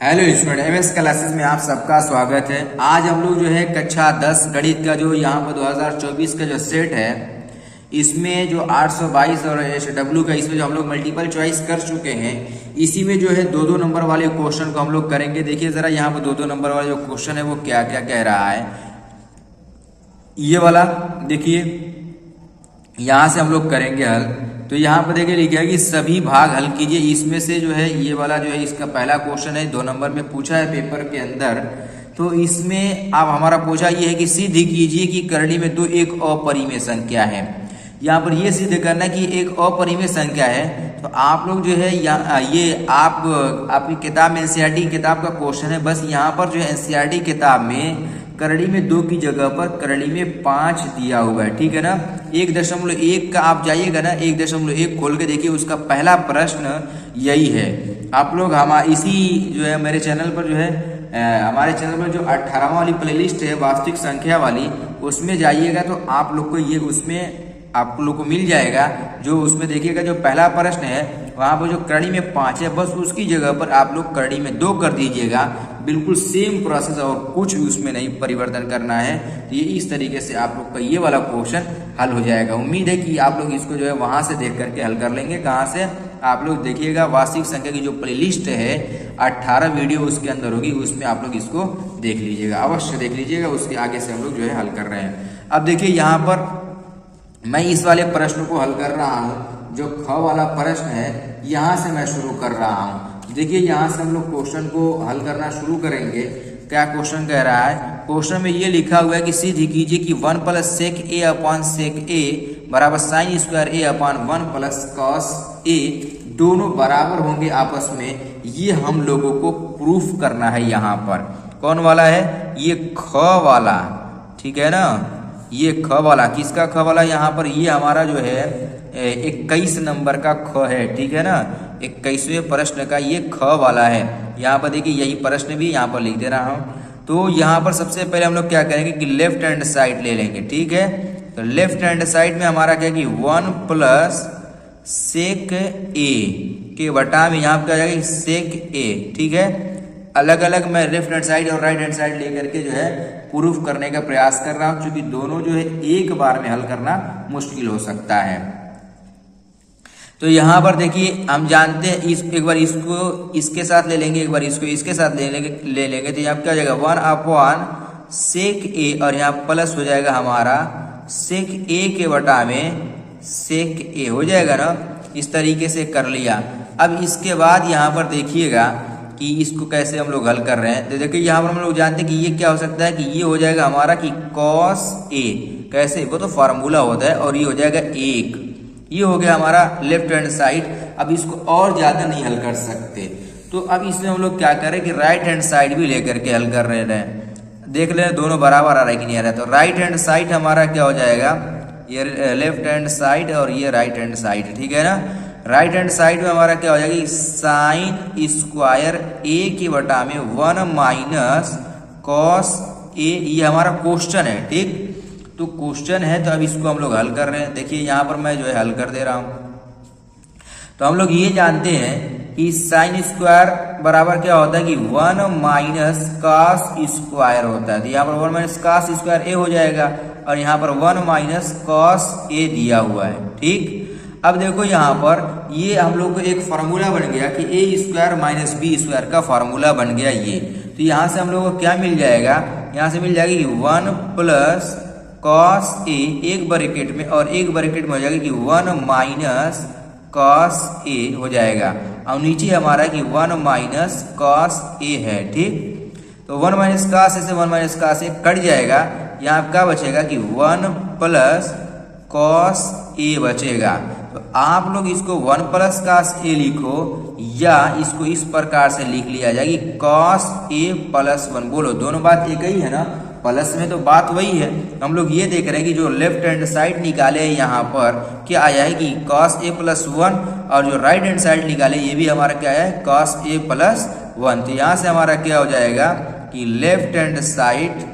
Hello student, MS classes में आप सबका स्वागत है। आज हम लोग जो है कक्षा 10 गणित का जो यहाँ पर 2024 का जो सेट है, इसमें जो 822 और SW का, इसमें जो हम लोग मल्टीपल चॉइस कर चुके हैं, इसी में जो है दो दो नंबर वाले क्वेश्चन को हम लोग करेंगे। देखिए जरा यहाँ पर दो दो नंबर वाला जो क्वेश्चन है वो क्या क्या कह रहा है। ये वाला देखिए, यहाँ से हम लोग करेंगे हल। तो यहाँ पर देखिए लिखा है कि सभी भाग हल कीजिए। इसमें से जो है ये वाला जो है इसका पहला क्वेश्चन है, 2 नंबर में पूछा है पेपर के अंदर। तो इसमें अब हमारा पूछा ये है कि सिद्ध कीजिए कि करड़ी में 2 एक अपरिमेय संख्या है। यहाँ पर ये सिद्ध करना है कि एक अपरिमेय संख्या है। तो आप लोग जो है ये आपकी किताब में एनसीईआरटी किताब का क्वेश्चन है। बस यहाँ पर जो है एनसीईआरटी किताब में करड़ी में 2 की जगह पर करड़ी में 5 दिया हुआ है, ठीक है ना। 1.1 का आप जाइएगा ना, 1.1 खोल के देखिए, उसका पहला प्रश्न यही है। आप लोग इसी जो है मेरे चैनल पर जो है हमारे चैनल पर जो 18वां वाली प्लेलिस्ट है वास्तविक संख्या वाली, उसमें जाइएगा तो आप लोग को ये उसमें आप लोग को मिल जाएगा। जो उसमें देखिएगा जो पहला प्रश्न है वहां पर जो करड़ी में 5 है, बस उसकी जगह पर आप लोग करड़ी में 2 कर दीजिएगा। बिल्कुल सेम प्रोसेस और कुछ भी उसमें नहीं परिवर्तन करना है। तो ये इस तरीके से आप लोग का ये वाला क्वेश्चन हल हो जाएगा। उम्मीद है कि आप लोग इसको जो है वहां से देख करके हल कर लेंगे। कहाँ से? आप लोग देखिएगा वास्तविक संख्या की जो प्लेलिस्ट है 18 वीडियो उसके अंदर होगी, उसमें आप लोग इसको देख लीजिएगा, अवश्य देख लीजिएगा। उसके आगे से हम लोग जो है हल कर रहे हैं। अब देखिए यहाँ पर मैं इस वाले प्रश्न को हल कर रहा हूँ। जो ख वाला प्रश्न है यहाँ से मैं शुरू कर रहा हूँ। देखिए यहाँ से हम लोग क्वेश्चन को हल करना शुरू करेंगे। क्या क्वेश्चन कह रहा है? क्वेश्चन में ये लिखा हुआ है कि सिद्ध कीजिए कि 1 + sec a upon sec a बराबर sin square a upon 1 + cos a दोनों बराबर होंगे आपस में। ये हम लोगों को प्रूफ करना है। यहाँ पर कौन वाला है? ये ख वाला, ठीक है ना। ये ख वाला, किसका ख वाला? यहाँ पर ये हमारा जो है 21 नंबर का ख है, ठीक है ना। 21वें प्रश्न का ये ख वाला है। यहाँ पर देखिए यही प्रश्न भी यहाँ पर लिख दे रहा हूँ। तो यहाँ पर सबसे पहले हम लोग क्या करेंगे कि लेफ्ट हैंड साइड ले लेंगे, ठीक है। तो लेफ्ट हैंड साइड में हमारा क्या कि 1 + sec a के बटा में यहाँ पर क्या जाएगा sec a, ठीक है। अलग अलग मैं लेफ्ट हैंड साइड और राइट हैंड साइड लेकर के जो है प्रूफ करने का प्रयास कर रहा हूं, क्योंकि दोनों जो है एक बार में हल करना मुश्किल हो सकता है। तो यहाँ पर देखिए हम जानते हैं एक बार इसको इसके साथ ले लेंगे, एक बार इसको इसके साथ ले लेंगे। तो यहाँ क्या हो जाएगा 1 अपॉन sec a और यहाँ प्लस हो जाएगा हमारा sec a के बटा में sec a हो जाएगा ना। इस तरीके से कर लिया। अब इसके बाद यहाँ पर देखिएगा कि इसको कैसे हम लोग हल कर रहे हैं। तो देखिए यहाँ पर हम लोग जानते हैं कि ये क्या हो सकता है कि ये हो जाएगा हमारा कि cos a, कैसे? वो तो फार्मूला होता है, और ये हो जाएगा 1। ये हो गया हमारा लेफ्ट हैंड साइड। अब इसको और ज्यादा नहीं हल कर सकते, तो अब इसमें हम लोग क्या करें कि राइट हैंड साइड भी लेकर के हल कर रहे हैं। देख ले दोनों बराबर आ रहा है कि नहीं आ रहा है। तो राइट हैंड साइड हमारा क्या हो जाएगा, ये लेफ्ट हैंड साइड और ये राइट हैंड साइड, ठीक है ना। राइट हैंड साइड में हमारा क्या हो जाएगा sin स्क्वायर a के बटा में 1 - cos a। ये हमारा क्वेश्चन है, ठीक। तो क्वेश्चन है, तो अब इसको हम लोग हल कर रहे हैं। देखिए यहाँ पर मैं जो है हल कर दे रहा हूँ। तो हम लोग ये जानते हैं कि sin स्क्वायर बराबर क्या होता है कि 1 - cos स्क्वायर होता है। तो यहाँ पर 1 - cos स्क्वायर a हो जाएगा, और यहाँ पर 1 - cos a दिया हुआ है, ठीक। अब देखो यहाँ पर ये हम लोग को एक फार्मूला बन गया कि a² - b² का फार्मूला बन गया ये। तो यहाँ से हम लोग को क्या मिल जाएगा? यहाँ से मिल जाएगा कि 1 + cos a एक ब्रैकेट में, और एक ब्रैकेट में हो जाएगा कि 1 - cos a हो जाएगा, और नीचे हमारा कि 1 - cos a है, ठीक। तो 1 - cos a से 1 - cos a कट जाएगा। यहाँ क्या बचेगा कि 1 + cos a बचेगा। तो आप लोग इसको 1 + cos a लिखो, या इसको इस प्रकार से लिख लिया जाए कि cos a + 1। बोलो, दोनों बात एक ही है ना, प्लस में तो बात वही है। हम लोग ये देख रहे हैं कि जो लेफ्ट हैंड साइड निकाले यहाँ पर क्या आया है कि cos a + 1, और जो राइट हैंड साइड निकाले ये भी हमारा क्या है cos a + 1। तो यहाँ से हमारा क्या हो जाएगा कि लेफ्ट हैंड साइड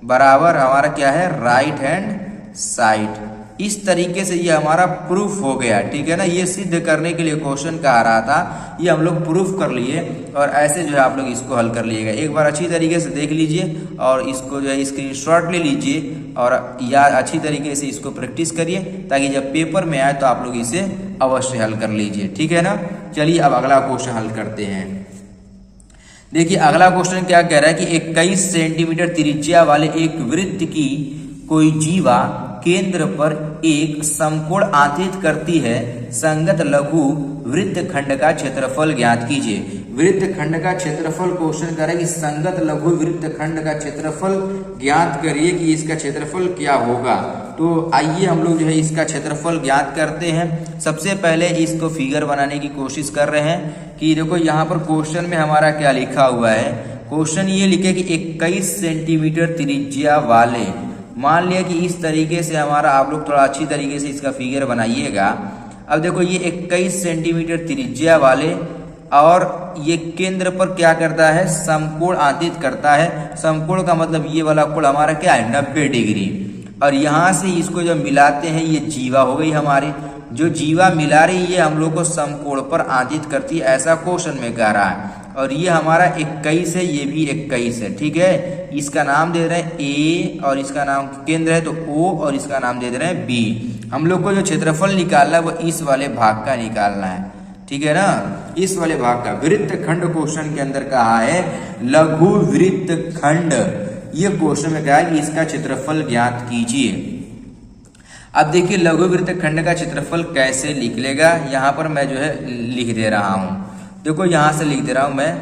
बराबर हमारा क्या है राइट हैंड साइड। इस तरीके से ये हमारा प्रूफ हो गया, ठीक है ना। ये सिद्ध करने के लिए क्वेश्चन कहा रहा था, ये हम लोग प्रूफ कर लिए और ऐसे जो है आप लोग इसको हल कर लीजिएगा। एक बार अच्छी तरीके से देख लीजिए और इसको जो है स्क्रीनशॉट ले लीजिए और याद अच्छी तरीके से इसको प्रैक्टिस करिए ताकि जब पेपर में आए तो आप लोग इसे अवश्य हल कर लीजिए, ठीक है ना। चलिए अब अगला क्वेश्चन हल करते हैं। देखिए अगला क्वेश्चन क्या कह रहा है कि 21 सेंटीमीटर त्रिज्या वाले एक वृत्त की कोई जीवा केंद्र पर एक समकोण आंतरित करती है, संगत लघु वृत्त खंड का क्षेत्रफल ज्ञात कीजिए। वृत्त खंड का क्षेत्रफल क्वेश्चन कर रहा है कि संगत लघु वृत्त खंड का क्षेत्रफल ज्ञात करिए कि इसका क्षेत्रफल क्या होगा। तो आइए हम लोग जो है इसका क्षेत्रफल ज्ञात करते हैं। सबसे पहले इसको फिगर बनाने की कोशिश कर रहे हैं कि देखो यहाँ पर क्वेश्चन में हमारा क्या लिखा हुआ है। क्वेश्चन ये लिखे कि 21 सेंटीमीटर त्रिज्या वाले, मान लिया कि इस तरीके से हमारा, आप लोग थोड़ा अच्छी तरीके से इसका फिगर बनाइएगा। अब देखो ये 21 सेंटीमीटर त्रिज्या वाले और ये केंद्र पर क्या करता है, समकोण आंतरित करता है। समकोण का मतलब ये वाला कोण हमारा क्या है, 90 डिग्री। और यहाँ से इसको जब मिलाते हैं ये जीवा हो गई हमारी, जो जीवा मिला रही है हम लोग को समकोण पर आंतरित करती है, ऐसा क्वेश्चन में कह रहा है। और ये हमारा 21 है, ये भी 21 है, ठीक है। इसका नाम दे रहे हैं ए और इसका नाम केंद्र है तो ओ और इसका नाम दे रहे हैं बी। हम लोग को जो क्षेत्रफल निकालना है वो इस वाले भाग का निकालना है, ठीक है ना, इस वाले भाग का। वृत्त खंड क्वेश्चन के अंदर कहा है लघु वृत्त खंड, ये क्वेश्चन में कहा है कि इसका क्षेत्रफल ज्ञात कीजिए। अब देखिए लघु वृत्त खंड का क्षेत्रफल कैसे निकलेगा, यहाँ पर मैं जो है लिख दे रहा हूं। देखो यहां से लिख दे रहा हूं मैं,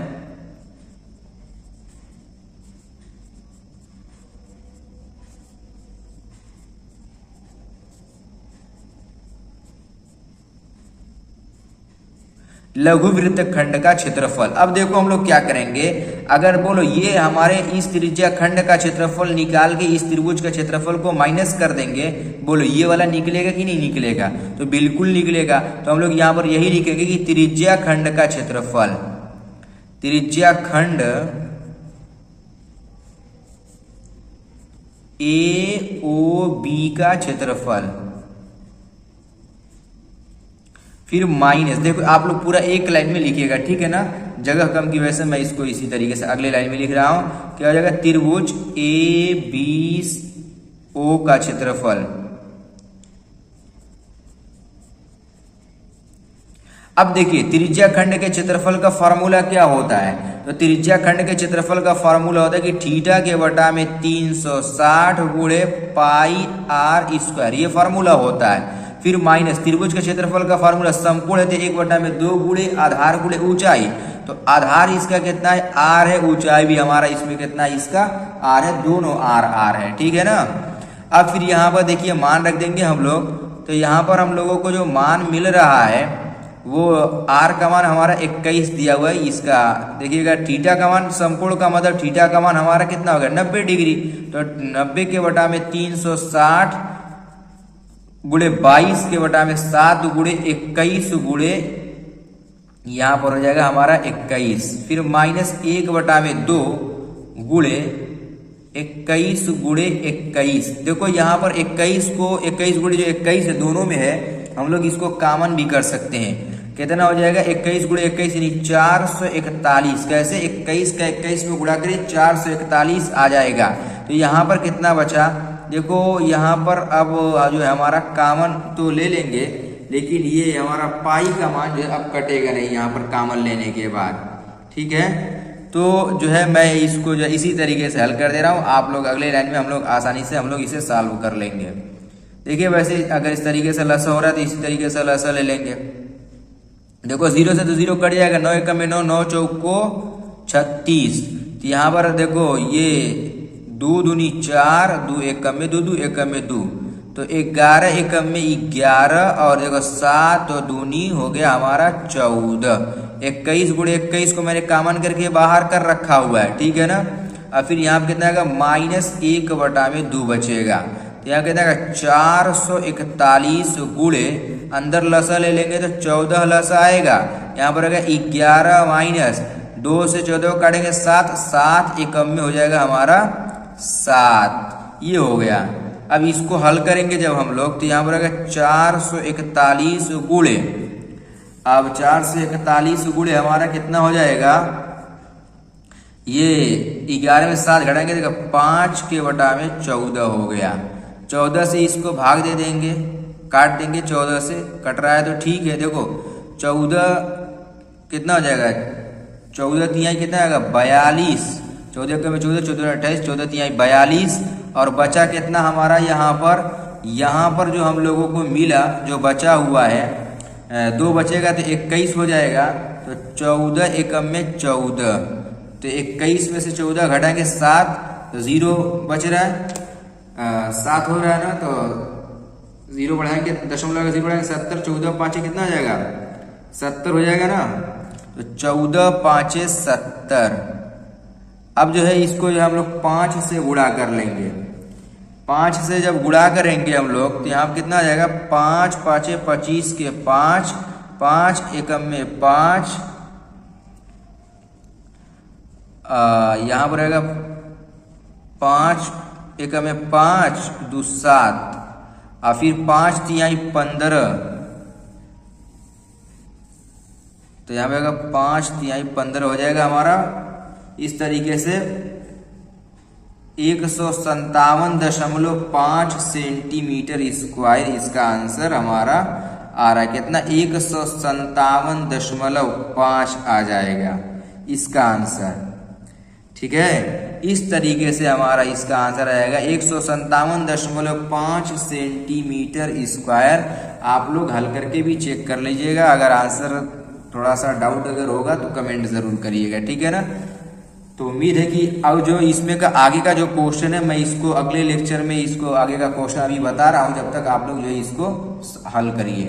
लघु वृत्त खंड का क्षेत्रफल। अब देखो हम लोग क्या करेंगे, अगर बोलो ये हमारे इस त्रिज्या खंड का क्षेत्रफल निकाल के इस त्रिभुज का क्षेत्रफल को माइनस कर देंगे, बोलो ये वाला निकलेगा कि नहीं निकलेगा, तो बिल्कुल निकलेगा। तो हम लोग यहाँ पर यही लिखेंगे कि त्रिज्या खंड का क्षेत्रफल, त्रिज्या खंड ए ओ बी का क्षेत्रफल, फिर माइनस, देखो आप लोग पूरा एक लाइन में लिखिएगा, ठीक है ना। जगह कम की वजह से मैं इसको इसी तरीके से अगले लाइन में लिख रहा हूं। क्या हो जाएगा, त्रिभुज ए बी ओ का क्षेत्रफल। अब देखिए त्रिज्या खंड के क्षेत्रफल का फॉर्मूला क्या होता है, तो त्रिज्या खंड के क्षेत्रफल का फॉर्मूला होता है कि थीटा के बटा में 360 गुणे पाई आर स्क्वायर, ये फॉर्मूला होता है। फिर माइनस त्रिभुज के क्षेत्रफल का फॉर्मूला समकोण है तो 1/2 गुणे आधार गुणे ऊंचाई, तो आधार इसका कितना है, आर है, ऊंचाई भी हमारा इसमें कितना है, इसका आर है, दोनों आर है, ठीक है ना। अब फिर यहाँ पर देखिए मान रख देंगे हम लोग, तो यहाँ पर हम लोगों को जो मान मिल रहा है वो आर का मान हमारा 21 दिया हुआ है। इसका देखिएगा थीटा का मान, समकोण का मतलब थीटा का मान हमारा कितना होगा, 90 डिग्री, तो 90 के बटा में 360 गुणे 22 के बटा में 7 गुणे 21 गुणे यहाँ पर हो जाएगा हमारा 21, फिर माइनस 1 बटा में 2 गुणे 21 गुणे 21। देखो यहाँ पर 21 को 21 गुणे जो 21 है दोनों में है, हम लोग इसको कॉमन भी कर सकते हैं। कितना हो जाएगा, 21 गुणे 21 यानी 441। कैसे, 21 का 21 में गुणा करें 441 आ जाएगा। तो यहाँ पर कितना बचा, देखो यहाँ पर अब जो है हमारा कॉमन तो ले लेंगे, लेकिन ये हमारा पाई का मान जो है अब कटेगा नहीं यहाँ पर कॉमन लेने के बाद, ठीक है। तो जो है मैं इसको जो इसी तरीके से हल कर दे रहा हूँ, आप लोग अगले लाइन में हम लोग आसानी से हम लोग इसे सॉल्व कर लेंगे। देखिए वैसे अगर इस तरीके से लसा हो रहा है तो इसी तरीके से लसा ले लेंगे। देखो 0 से तो 0 कट जाएगा, 9 एकम में 9, 9 चौको 36। तो यहाँ पर देखो ये 2 दूनी 4, 2 एकम में 2, 2 एकम में 2, तो 11 एकम में 11 और देखो 7 तो दूनी हो गया हमारा 14। 21 गुणे 21 को मैंने कॉमन करके बाहर कर रखा हुआ है, ठीक है ना। अब फिर यहाँ पे कितना आएगा, -1 बटा में 2 बचेगा, तो यहाँ कितना आएगा 441 गुणे, अंदर लसा ले लेंगे तो 14 लसा आएगा, यहाँ पर आएगा 11 माइनस 2 से 14 काटेंगे 7, 7 एकम में हो जाएगा हमारा 7, ये हो गया। अब इसको हल करेंगे जब हम लोग, तो यहाँ पर आएगा 441 गुणे, अब 441 गुणे हमारा कितना हो जाएगा, ये 11 में 7 घटाएंगे, देखो 5 के बटा में 14 हो गया। 14 से इसको भाग दे देंगे, काट देंगे, 14 से कट रहा है तो ठीक है। देखो 14 कितना हो जाएगा, 14 तिहाई कितना आएगा 42, 14 का में 14, 14 28, 14 तिहाई 42, और बचा कितना हमारा यहाँ पर जो हम लोगों को मिला, जो बचा हुआ है 2 बचेगा तो 21 हो जाएगा, तो 14 एकम में 14, तो 21 में से 14 घटाएंगे 7, तो 0 बच रहा है, 7 हो रहा है ना, तो 0 बढ़ाएंगे, दशमलव का 0 बढ़ाएंगे 70, 14 5 कितना हो जाएगा 70 हो जाएगा ना, तो 14 5 70। अब जो है इसको जो हम लोग 5 से गुणा कर लेंगे, 5 से जब गुणा करेंगे हम लोग तो यहाँ कितना आ जाएगा, 5 5 25 के 5, 5 एकम में 5, यहाँ पर रहेगा 5 एकम में 5 2 7, और फिर 5 तिहाई 15, तो यहाँ पे 5 तिहाई 15 हो जाएगा हमारा। इस तरीके से 157.5 सेंटीमीटर स्क्वायर इसका आंसर हमारा आ रहा है। कितना, 157.5 आ जाएगा इसका आंसर। ठीक है, इस तरीके से हमारा इसका आंसर आएगा 157.5 सेंटीमीटर स्क्वायर। आप लोग हल करके भी चेक कर लीजिएगा, अगर आंसर थोड़ा सा डाउट अगर होगा तो कमेंट जरूर करिएगा, ठीक है ना। तो उम्मीद है कि अब जो इसमें का आगे का जो क्वेश्चन है, मैं इसको अगले लेक्चर में इसको आगे का क्वेश्चन अभी बता रहा हूं, जब तक आप लोग जो है इसको हल करिए।